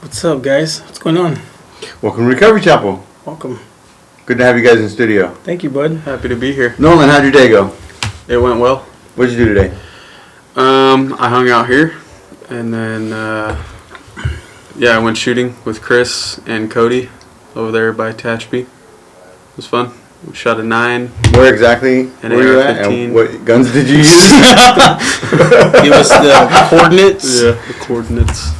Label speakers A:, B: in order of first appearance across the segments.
A: What's up, guys? What's going on?
B: Welcome to Recovery Chapel.
A: Welcome.
B: Good to have you guys in the studio.
A: Thank you, bud.
C: Happy to be here.
B: Nolan, how'd your day go?
C: It went well.
B: What'd you do today?
C: I hung out here, and then I went shooting with Chris and Cody over there by Tehachapi. It was fun. We shot a 9.
B: Where exactly
C: An
B: were you at?
C: AR-15.
B: And what guns did you use?
A: Give us the coordinates.
C: Yeah, the coordinates.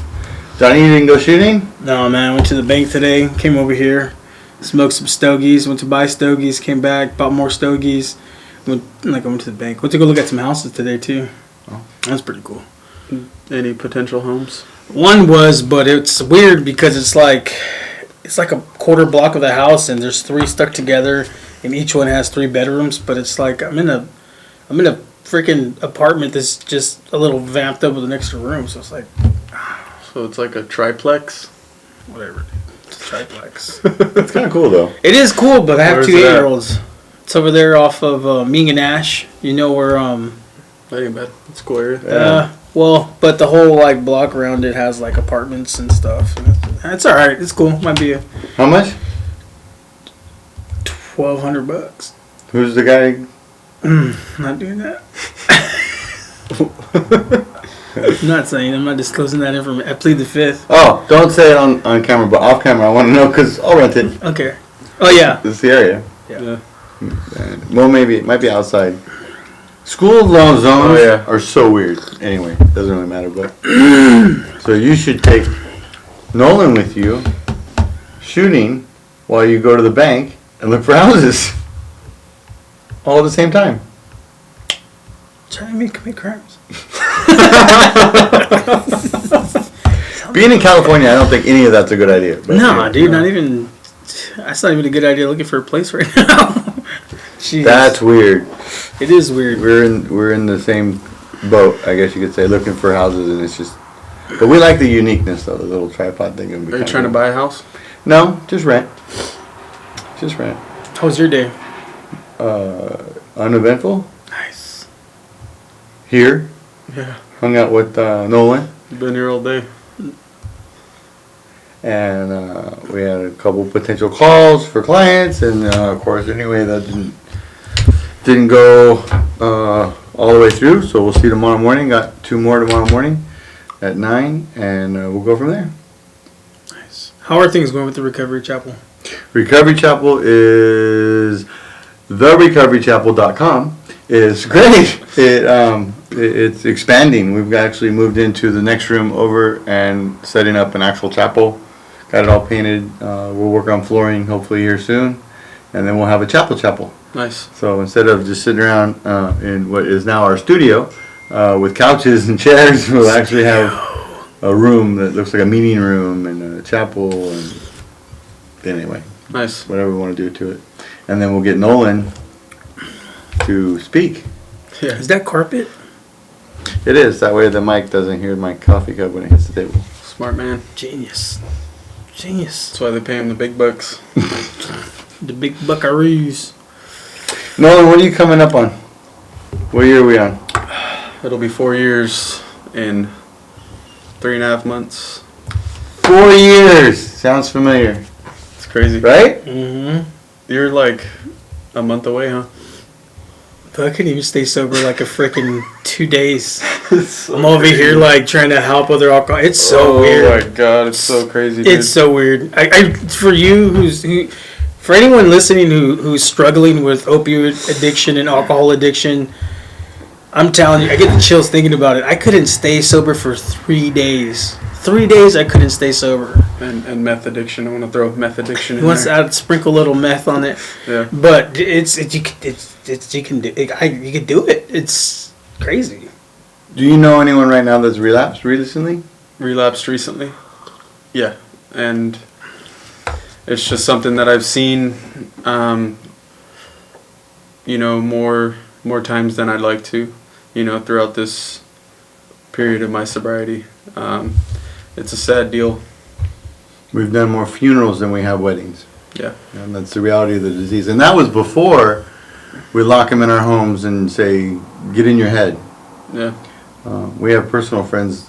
B: Johnny, you didn't go shooting?
A: No, man. Went to the bank today. Came over here. Smoked some stogies. Went to buy stogies. Came back. Bought more stogies. I went to the bank. Went to go look at some houses today, too.
B: Oh.
A: That's pretty cool.
C: Any potential homes?
A: One was, but it's weird because it's like a quarter block of the house, and there's 3 stuck together, and each one has 3 bedrooms. But it's like I'm in a freaking apartment that's just a little vamped up with an extra room. So it's like,
C: So it's like a triplex?
A: whatever. It's a triplex.
B: It's kind of cool, though.
A: It is cool, but I have
C: Where's
A: 2
C: that?
A: 8-year-olds. It's over there off of Ming and Ash. You know where
C: That ain't bad. It's a cool area.
A: but the whole like block around it has like apartments and stuff. And it's all right. It's cool. Might be
B: How much?
A: $1,200.
B: Who's the guy?
A: Not doing that. I'm not saying. I'm not disclosing that information. I plead the 5th.
B: Oh, don't say it on camera, but off camera. I want to know because I'll rent it.
A: Okay. Oh yeah.
B: This is the area.
C: Yeah.
B: Well, maybe it might be outside. School zones are so weird. Anyway, doesn't really matter. But so you should take Nolan with you shooting while you go to the bank and look for houses all at the same time.
A: Trying to commit crimes.
B: Being in California, I don't think any of that's a good idea. But
A: No,
B: yeah.
A: dude. Not even. That's not even a good idea. Looking for a place right now. Jeez.
B: That's weird.
A: It is weird.
B: We're in the same boat, I guess you could say, looking for houses, and it's just. But we like the uniqueness, though, the little tripod thing.
C: Are you trying to buy a house?
B: No, just rent. Just rent.
A: How was your day?
B: Uneventful.
A: Nice.
B: Here,
C: Yeah.
B: hung out with Nolan,
C: Been here all day.
B: and we had a couple potential calls for clients, and of course, anyway, that didn't go all the way through. So we'll see tomorrow morning. Got 2 more tomorrow morning at 9, and we'll go from there.
A: Nice. How are things going with the Recovery Chapel?
B: Recovery Chapel is therecoverychapel.com. It's great. It's expanding. We've actually moved into the next room over and setting up an actual chapel. Got it all painted. We'll work on flooring hopefully here soon, and then we'll have a chapel.
C: Nice.
B: So instead of just sitting around in what is now our studio with couches and chairs, we'll actually have a room that looks like a meeting room and a chapel, and anyway,
C: Nice.
B: whatever we want to do to it. And then we'll get Nolan to speak.
C: Yeah.
A: Is that carpet?
B: It is. That way the mic doesn't hear my coffee cup when it hits the table.
C: Smart man.
A: Genius.
C: That's why they pay him the big bucks.
A: The big buckaroos.
B: Nolan, what are you coming up on? What year are we on?
C: It'll be 4 years in 3.5 months.
B: 4 years. Sounds familiar.
C: It's crazy.
B: Right?
A: Mm-hmm.
C: You're like a month away, huh?
A: I couldn't even stay sober like a freaking 2 days.
C: So
A: I'm over here like trying to help other alcohol. It's so weird.
C: Oh my god, it's so crazy, dude.
A: It's so weird. For anyone listening who's struggling with opioid addiction and alcohol addiction, I'm telling you, I get the chills thinking about it. I couldn't stay sober for 3 days. 3 days I couldn't stay sober.
C: And meth addiction. I want to throw meth addiction in
A: He wants
C: there.
A: to sprinkle a little meth on it.
C: Yeah.
A: But you can do it. It's crazy.
B: Do you know anyone right now that's relapsed recently?
C: Relapsed recently. Yeah. And it's just something that I've seen, more times than I'd like to, throughout this period of my sobriety. It's a sad deal.
B: We've done more funerals than we have weddings.
C: Yeah.
B: And that's the reality of the disease. And that was before we lock them in our homes and say, get in your head.
C: Yeah.
B: We have personal friends,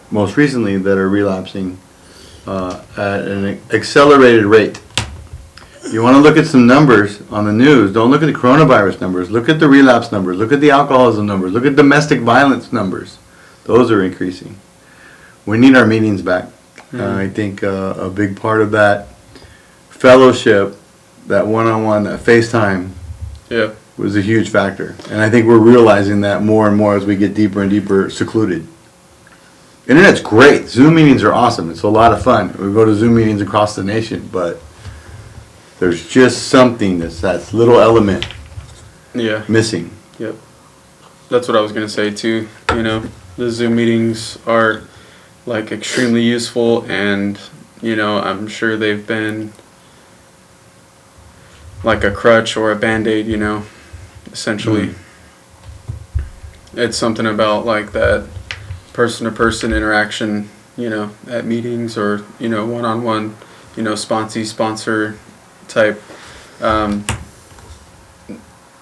B: most recently, that are relapsing at an accelerated rate. You want to look at some numbers on the news. Don't look at the coronavirus numbers. Look at the relapse numbers. Look at the alcoholism numbers. Look at domestic violence numbers. Those are increasing. We need our meetings back. I think a big part of that fellowship, that one-on-one, that FaceTime, was a huge factor. And I think we're realizing that more and more as we get deeper and deeper secluded. Internet's great. Zoom meetings are awesome. It's a lot of fun. We go to Zoom meetings across the nation, but there's just something that's that little element missing.
C: Yep. That's what I was going to say too. You know, the Zoom meetings are like extremely useful, and you know, I'm sure they've been like a crutch or a band-aid, you know, essentially. It's something about like that person-to-person interaction, you know, at meetings or, you know, one-on-one, you know, sponsor type,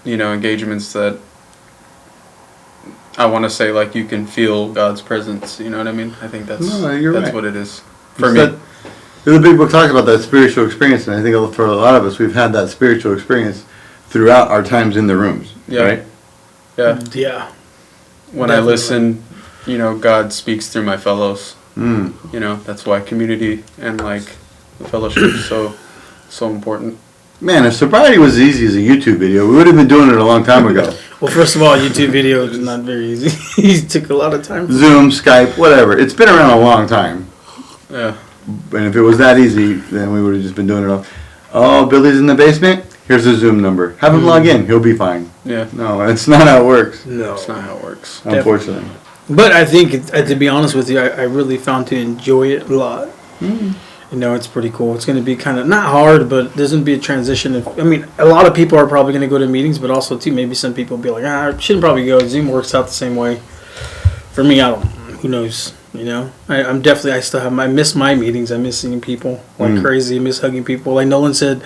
C: you know, engagements that I want to say, like, you can feel God's presence, you know what I mean? I think that's
B: right.
C: What it is for me.
B: The big book talks about that spiritual experience, and I think for a lot of us, we've had that spiritual experience throughout our times in the rooms, right?
C: Yeah.
A: Yeah.
C: When I listen, you know, God speaks through my fellows. You know, that's why community and, like, the fellowship is so important.
B: Man, if sobriety was as easy as a YouTube video, we would have been doing it a long time ago.
A: Well, first of all, YouTube video is not very easy. It took a lot of time.
B: Zoom, Skype, whatever. It's been around a long time.
C: Yeah.
B: And if it was that easy, then we would have just been doing it all. Oh, Billy's in the basement? Here's his Zoom number. Have him log in. He'll be fine.
C: Yeah.
B: No, that's not how it works.
A: No.
C: That's not how it works.
B: Unfortunately.
A: But I think, to be honest with you, I really found to enjoy it a lot. You know, it's pretty cool. It's going to be kind of, not hard, but there's going to be a transition. I mean, a lot of people are probably going to go to meetings, but also, too, maybe some people will be like, I shouldn't probably go. Zoom works out the same way. For me, I don't, who knows, you know? I miss my meetings. I miss seeing people like crazy. I miss hugging people. Like Nolan said,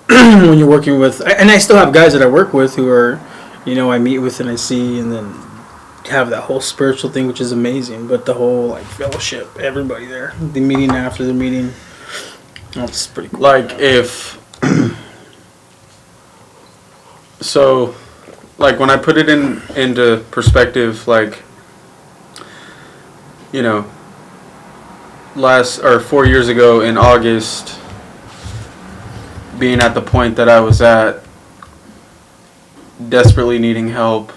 A: when you're working with, and I still have guys that I work with who are, you know, I meet with and I see, and then have that whole spiritual thing, which is amazing. But the whole, like, fellowship, everybody there, the meeting after the meeting, that's pretty cool.
C: Like, if so, like, when I put it into perspective, like, you know, 4 years ago in August, being at the point that I was at, desperately needing help,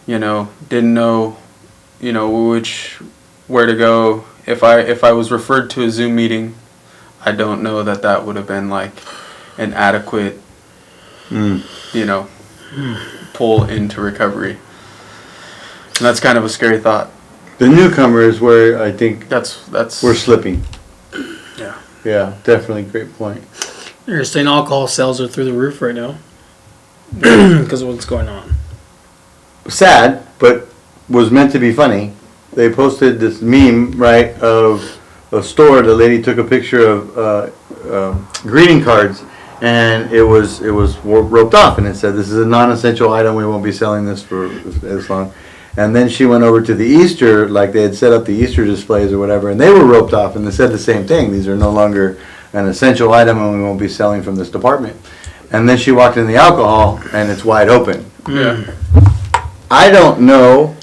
C: you know, didn't know, you know, where to go. If I was referred to a Zoom meeting, I don't know that would have been like an adequate, you know, pull into recovery. And that's kind of a scary thought.
B: The newcomer is where I think
C: that's
B: we're slipping.
A: Yeah.
B: Yeah, definitely. Great point.
A: You're saying alcohol sales are through the roof right now because of what's going on.
B: Sad, but was meant to be funny. They posted this meme, right, of a store. The lady took a picture of greeting cards, and it was roped off, and it said, "This is a non-essential item. We won't be selling this for as long." And then she went over to the Easter, like they had set up the Easter displays or whatever, and they were roped off, and they said the same thing. These are no longer an essential item, and we won't be selling from this department. And then she walked in the alcohol, and it's wide open.
C: Yeah.
B: I don't know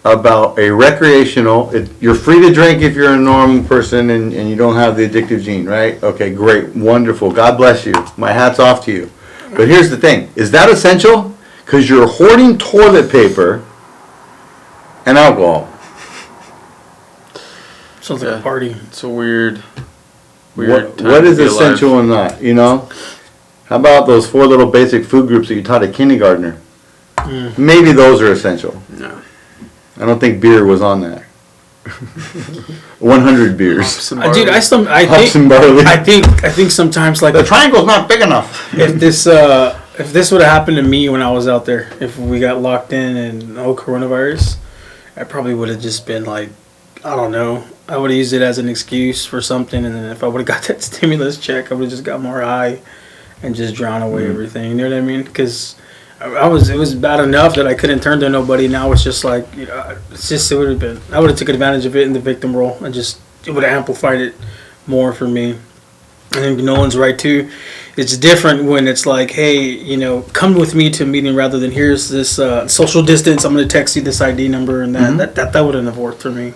B: about a recreational. You're free to drink if you're a normal person and you don't have the addictive gene, right? Okay, great, wonderful. God bless you. My hat's off to you. But here's the thing. Is that essential? Because you're hoarding toilet paper and alcohol.
A: Sounds like a party.
C: It's a weird
B: What
C: time
B: is
C: to be
B: essential
C: alive.
B: and not, you know? How about those 4 little basic food groups that you taught a kindergartner? Maybe those are essential.
C: No.
B: I don't think beer was on that. 100 beers.
A: Dude,
B: Hops and barley.
A: I think sometimes, like,
B: The triangle's not big enough.
A: if this would have happened to me when I was out there, if we got locked in and coronavirus, I probably would have just been like, I don't know. I would have used it as an excuse for something, and then if I would have got that stimulus check, I would have just got more high and just drown away everything. You know what I mean? Because it was bad enough that I couldn't turn to nobody. Now it's just like, you know, I would have took advantage of it in the victim role and just it would have amplified it more for me. I think Nolan's right too. It's different when it's like, hey, you know, come with me to a meeting rather than here's this social distance. I'm going to text you this ID number and that. That wouldn't have worked for me.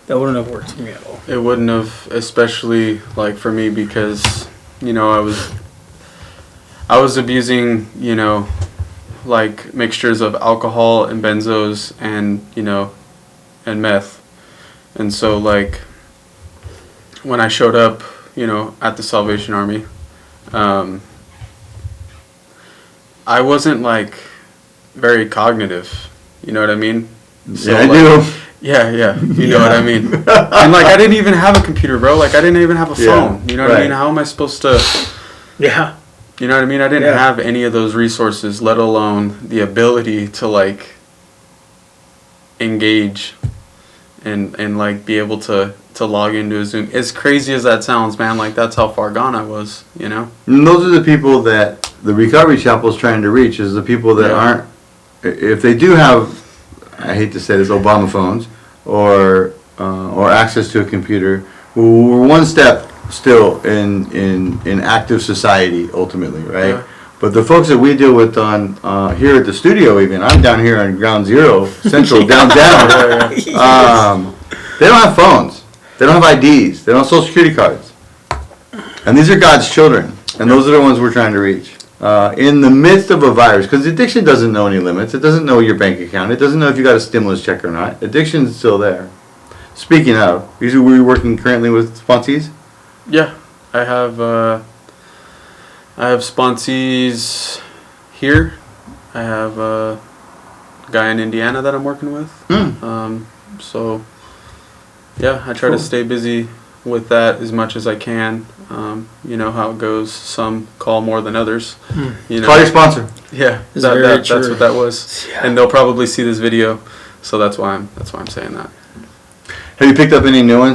A: That wouldn't have worked for me at all.
C: It wouldn't have, especially like for me, because you know I was abusing, you know, like mixtures of alcohol and benzos and, you know, and meth. And so like when I showed up, you know, at the Salvation Army, I wasn't like very cognitive, you know what I mean? So,
B: yeah, I
C: like,
B: do.
C: Yeah, you know what I mean. And like I didn't even have a computer, bro. Like I didn't even have a phone. You know what I mean? How am I supposed to?
A: Yeah.
C: You know what I mean? I didn't have any of those resources, let alone the ability to like engage and like be able to log into a Zoom. As crazy as that sounds, man, like that's how far gone I was, you know?
B: And those are the people that the Recovery Chapel is trying to reach, is the people that aren't, if they do have, I hate to say this, Obama phones or access to a computer, we're one step still in active society ultimately, right?
C: Yeah.
B: But the folks that we deal with on here at the studio, even I'm down here on Ground Zero Central downtown. They don't have phones. They don't have IDs. They don't have social security cards. And these are God's children, and those are the ones we're trying to reach. In the midst of a virus, because addiction doesn't know any limits. It doesn't know your bank account. It doesn't know if you got a stimulus check or not. Addiction's still there. Speaking of, usually we're working currently with sponsees.
C: Yeah, I have sponsees here. I have a guy in Indiana that I'm working with. So yeah, I try to stay busy with that as much as I can. You know how it goes. Some call more than others. You know.
B: Call your sponsor.
C: Yeah,
A: That's
C: what that was.
A: Yeah.
C: And they'll probably see this video, so that's why I'm saying that.
B: Have you picked up any new ones?